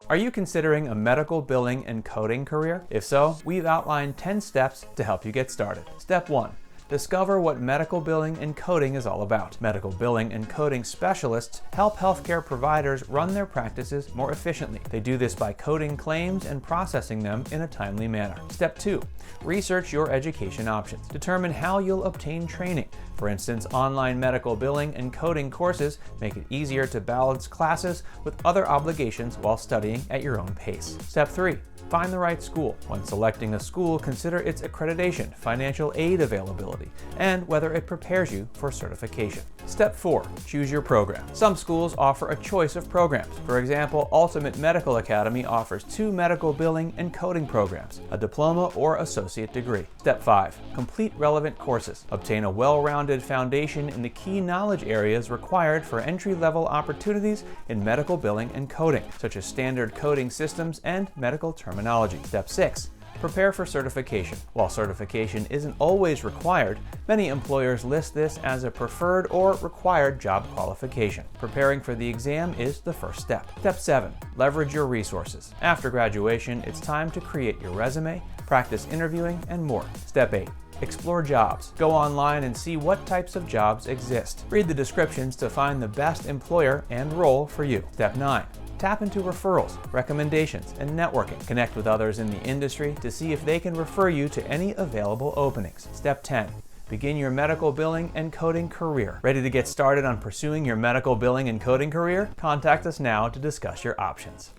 Are you considering a medical billing and coding career? If so, we've outlined 10 steps to help you get started. Step 1. Discover what medical billing and coding is all about. Medical billing and coding specialists help healthcare providers run their practices more efficiently. They do this by coding claims and processing them in a timely manner. Step 2. Research your education options. Determine how you'll obtain training. For instance, online medical billing and coding courses make it easier to balance classes with other obligations while studying at your own pace. Step 3. Find the right school. When selecting a school, consider its accreditation, financial aid availability, and whether it prepares you for certification. Step 4. Choose your program. Some schools offer a choice of programs. For example, Ultimate Medical Academy offers 2 medical billing and coding programs, a diploma or associate degree. Step 5. Complete relevant courses. Obtain a well-rounded foundation in the key knowledge areas required for entry-level opportunities in medical billing and coding, such as standard coding systems and medical terminology. Step 6. Prepare for certification. While certification isn't always required, many employers list this as a preferred or required job qualification. Preparing for the exam is the first step. Step 7. Leverage your resources. After graduation, it's time to create your resume, practice interviewing, and more. Step 8. Explore jobs. Go online and see what types of jobs exist. Read the descriptions to find the best employer and role for you. Step 9. Tap into referrals, recommendations, and networking. Connect with others in the industry to see if they can refer you to any available openings. Step 10. Begin your medical billing and coding career. Ready to get started on pursuing your medical billing and coding career? Contact us now to discuss your options.